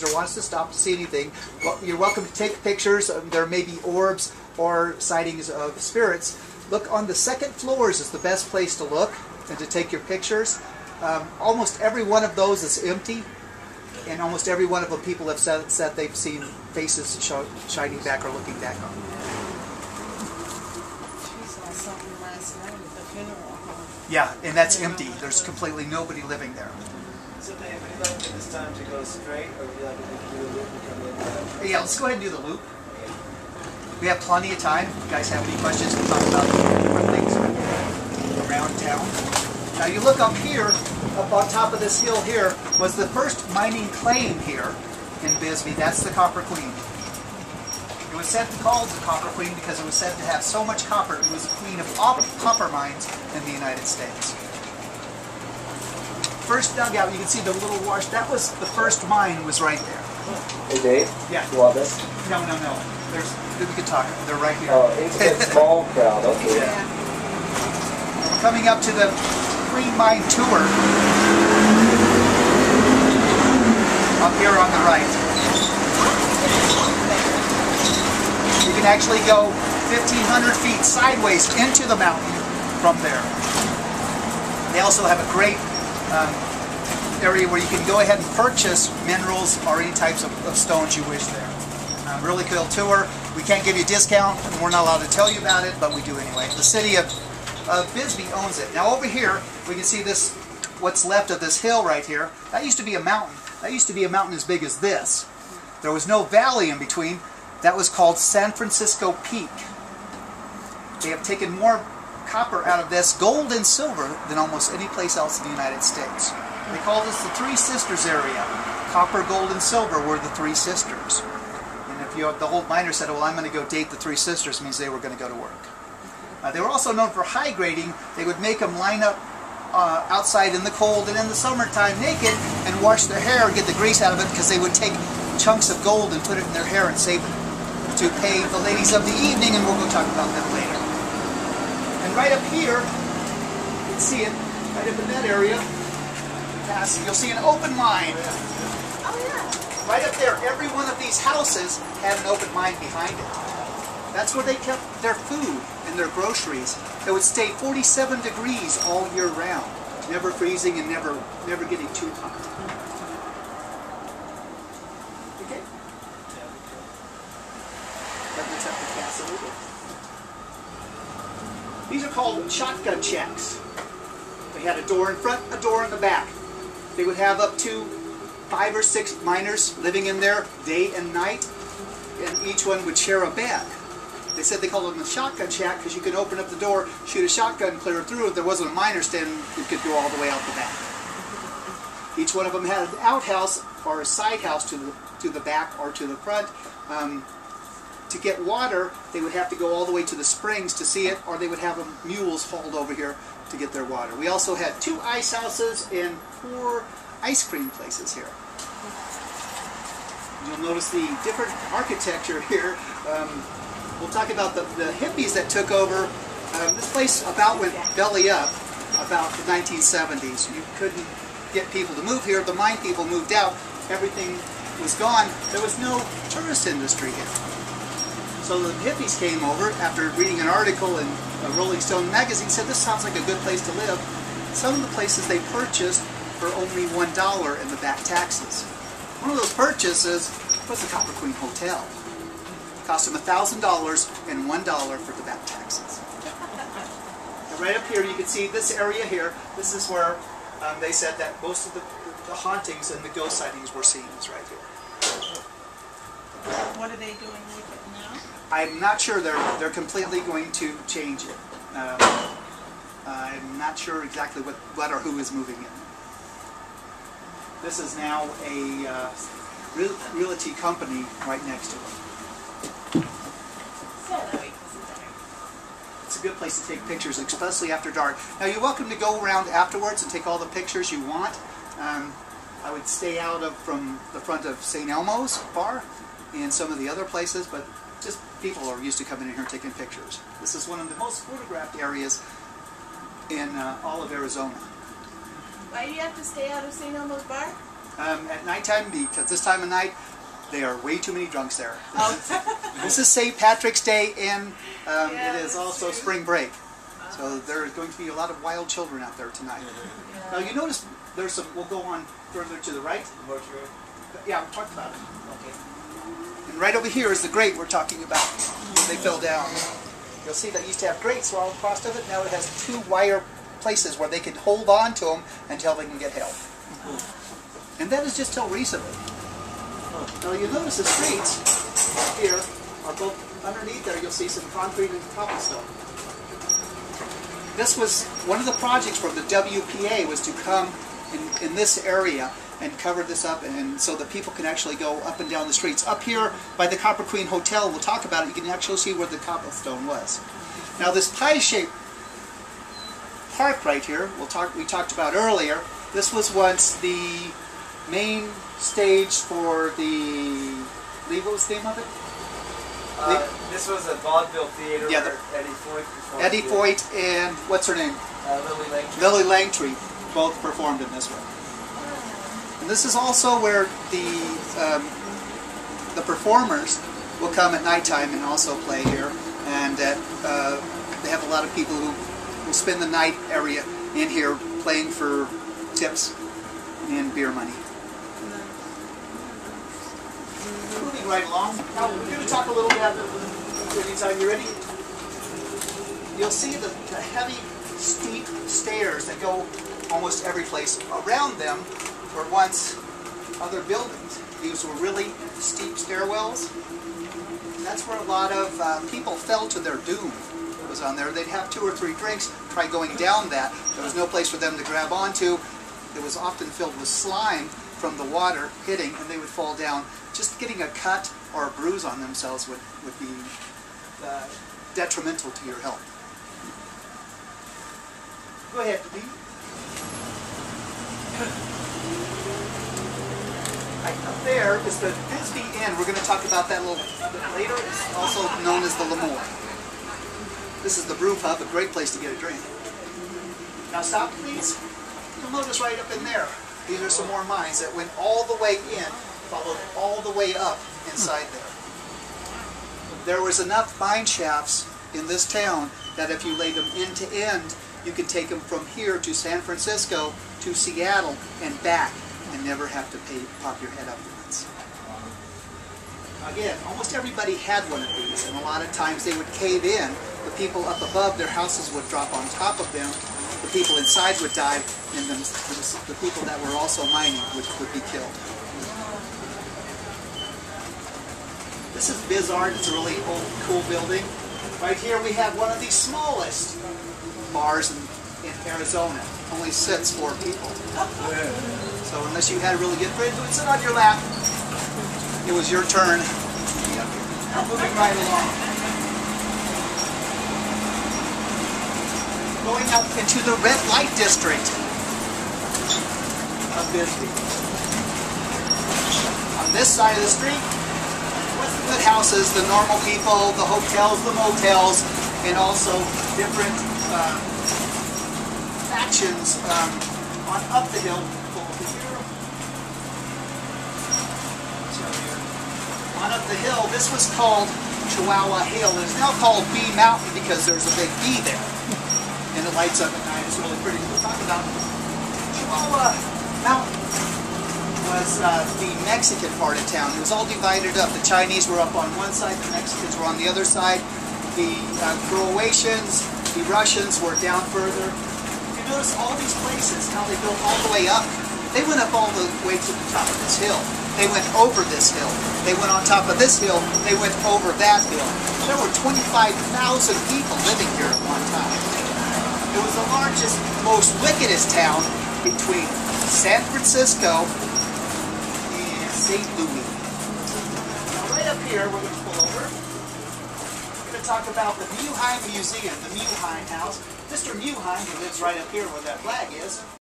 or wants to stop to see anything, well, you're welcome to take pictures. There may be orbs or sightings of spirits. Look on the second floors is the best place to look and to take your pictures. Almost every one of those is empty, and almost every one of them people have said they've seen faces shining back or looking back on. She saw something last night at the funeral home. Yeah, and that's empty. There's completely nobody living there. So Dave, would you like at this time to go straight, or would you like to do the loop and come in? Yeah, let's go ahead and do the loop. We have plenty of time. If you guys have any questions, we'll talk about different things around town. Now you look up here, up on top of this hill here, was the first mining claim here in Bisbee. That's the Copper Queen. It was said to call the Copper Queen because it was said to have so much copper. It was the queen of all copper mines in the United States. First dugout, you can see the little wash. That was the first mine, was right there. Hey Dave? Yeah. You want this? No. We could talk. They're right here. Oh, it's a small crowd. Okay. Yeah. We're coming up to the Queen Mine Tour. Up here on the right. You can actually go 1,500 feet sideways into the mountain from there. They also have a great area where you can go ahead and purchase minerals or any types of stones you wish there. Really cool tour. We can't give you a discount, and we're not allowed to tell you about it, but we do anyway. The city of Bisbee owns it. Now over here, we can see this, what's left of this hill right here. That used to be a mountain. That used to be a mountain as big as this. There was no valley in between. That was called San Francisco Peak. They have taken more copper out of this, gold and silver, than almost any place else in the United States. They call this the Three Sisters area. Copper, gold, and silver were the Three Sisters. And if the old miner said, well, I'm going to go date the Three Sisters, means they were going to go to work. They were also known for high grading. They would make them line up outside in the cold and in the summertime naked and wash their hair and get the grease out of it, because they would take chunks of gold and put it in their hair and save it to pay the ladies of the evening, and we'll go talk about them later. And right up here, you can see it, right up in that area, you'll see an open mine. Oh yeah. Right up there, every one of these houses had an open mine behind it. That's where they kept their food and their groceries. It would stay 47 degrees all year round, never freezing and never getting too hot. Okay. Let's have to pass over. These are called shotgun shacks. They had a door in front, a door in the back. They would have up to 5 or 6 miners living in there day and night, and each one would share a bed. They said they called them a shotgun shack because you could open up the door, shoot a shotgun clear through. If there wasn't a miner standing, it could go all the way out the back. Each one of them had an outhouse or a side house to the back or to the front. To get water, they would have to go all the way to the springs to see it, or they would have mules hauled over here to get their water. We also had 2 ice houses and 4 ice cream places here. You'll notice the different architecture here. We'll talk about the hippies that took over. This place about went belly up about the 1970s. You couldn't get people to move here. The mine people moved out. Everything was gone. There was no tourist industry here. So the hippies came over after reading an article in a Rolling Stone magazine, said this sounds like a good place to live. Some of the places they purchased for only $1 in the back taxes. One of those purchases was the Copper Queen Hotel. It cost them $1,000 and $1 for the back taxes. And right up here you can see this area here. This is where they said that most of the hauntings and the ghost sightings were seen, is right here. What are they doing with it now? I'm not sure. They're completely going to change it. I'm not sure exactly what or who is moving it. This is now a realty company right next to it. It's a good place to take pictures, especially after dark. Now you're welcome to go around afterwards and take all the pictures you want. I would stay out from the front of St. Elmo's bar and some of the other places, but just people are used to coming in here taking pictures. This is one of the most photographed areas in all of Arizona. Why do you have to stay out of St. Elmo's bar? at nighttime, because this time of night there are way too many drunks there. This is St. Patrick's Day, and it is also spring break. So there is going to be a lot of wild children out there tonight. Now you notice there's some, we'll go on further to the right. Mortuary. Yeah, we talked about it. Okay. And right over here is the grate we're talking about. They fell down. You'll see that used to have grates all across of it. Now it has 2 wire places where they can hold on to them until they can get help. And that is just till recently. Now you notice the streets here are both underneath there. You'll see some concrete and cobblestone. This was one of the projects for the WPA, was to come in this area and cover this up, and so that people can actually go up and down the streets. Up here by the Copper Queen Hotel, we'll talk about it, you can actually see where the cobblestone was. Now this pie-shaped park right here, we talked about earlier, this was once the main stage for the, what was the name of it? This was a vaudeville theater where Eddie Foyt performed. Eddie Foyt and, what's her name? Lily Langtry. Lily Langtry both performed in this one. And this is also where the performers will come at nighttime and also play here. And they have a lot of people who will spend the night area in here playing for tips and beer money. Moving right along. Now we're going to talk a little bit anytime you're ready. You'll see the heavy, steep stairs that go almost every place. Around them were once other buildings. These were really steep stairwells. That's where a lot of people fell to their doom. It was on there. They'd have 2 or 3 drinks, try going down that. There was no place for them to grab onto. It was often filled with slime from the water hitting, and they would fall down. Just getting a cut or a bruise on themselves would be detrimental to your health. Go ahead, Bee. Right up there is the Bisbee Inn. We're going to talk about that a little bit later. It's also known as the Lemoore. This is the brew pub, a great place to get a drink. Now stop, please. You'll notice right up in there, these are some more mines that went all the way in, followed all the way up inside there. There was enough mine shafts in this town that if you laid them end to end, you could take them from here to San Francisco to Seattle and back and never have to pop your head up once. Again, almost everybody had one of these, and a lot of times they would cave in. The people up above, their houses would drop on top of them. The people inside would die, and the people that were also mining would be killed. This is Bizart. It's a really old, cool building. Right here we have one of the smallest bars in Arizona. Only sits 4 people. So unless you had a really good friend who would sit on your lap, it was your turn. Now moving right along. Going up into the red light district of Bisbee. On this side of the street, what's the good houses, the normal people, the hotels, the motels, and also different factions on up the hill. On up the hill, this was called Chihuahua Hill. It's now called Bee Mountain because there's a big bee there. And it lights up at night. It's really pretty. We'll talk about Chihuahua Mountain. Was the Mexican part of town. It was all divided up. The Chinese were up on one side, the Mexicans were on the other side. The Croatians, the Russians were down further. You notice all these places, how they built all the way up. They went up all the way to the top of this hill. They went over this hill. They went on top of this hill. They went over that hill. There were 25,000 people living here at one time. It was the largest, most wickedest town between San Francisco and St. Louis. Now right up here, we're going to pull over. We're going to talk about the Muheim Museum, the Muheim House. Mr. Muheim, who lives right up here where that flag is,